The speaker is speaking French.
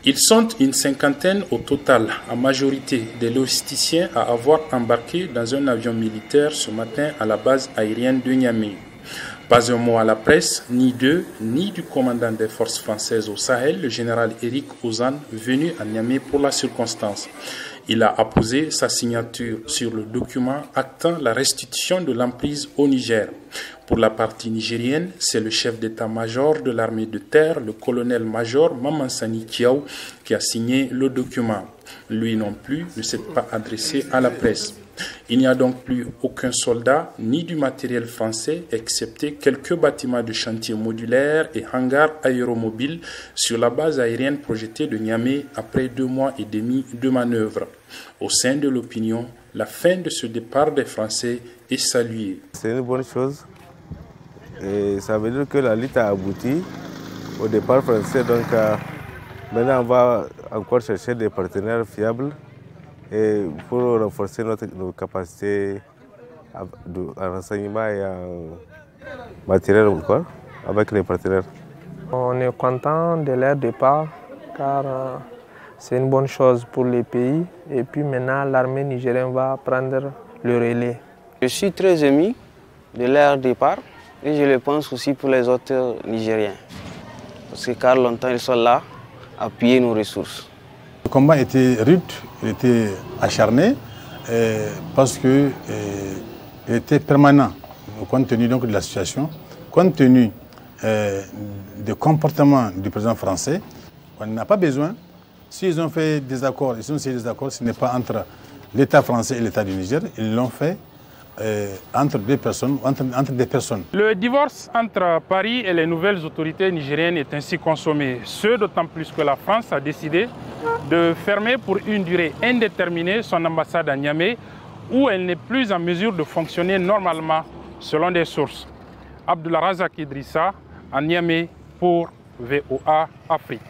Ils sont une cinquantaine au total, en majorité des logisticiens à avoir embarqué dans un avion militaire ce matin à la base aérienne de Niamey. Pas un mot à la presse, ni d'eux, ni du commandant des forces françaises au Sahel, le général Éric Ozan, venu à Niamey pour la circonstance. Il a apposé sa signature sur le document actant la restitution de l'emprise au Niger. Pour la partie nigérienne, c'est le chef d'état-major de l'armée de terre, le colonel-major Mamansani Kiaou, qui a signé le document. Lui non plus ne s'est pas adressé à la presse. Il n'y a donc plus aucun soldat ni du matériel français, excepté quelques bâtiments de chantier modulaires et hangars aéromobiles sur la base aérienne projetée de Niamey après 2 mois et demi de manœuvre. Au sein de l'opinion, la fin de ce départ des Français est saluée. C'est une bonne chose. Et ça veut dire que la lutte a abouti au départ français. Donc maintenant, on va encore chercher des partenaires fiables et pour renforcer nos capacités en renseignement et en matériel encore avec les partenaires. On est content de leur départ car c'est une bonne chose pour les pays. Et puis maintenant, l'armée nigérienne va prendre le relais. Je suis très ému de leur départ. Et je le pense aussi pour les autres Nigériens. Parce que car longtemps ils sont là, à appuyer nos ressources. Le combat était rude, il était acharné, parce qu'il était permanent, compte tenu donc de la situation, compte tenu du comportement du président français. On n'a pas besoin, s'ils ont fait des accords, ils ont signé des accords, ce n'est pas entre l'État français et l'État du Niger, ils l'ont fait entre des personnes. Le divorce entre Paris et les nouvelles autorités nigériennes est ainsi consommé. Ce d'autant plus que la France a décidé de fermer pour une durée indéterminée son ambassade à Niamey, où elle n'est plus en mesure de fonctionner normalement, selon des sources. Abdullah Razak Idrissa, à Niamey pour VOA Afrique.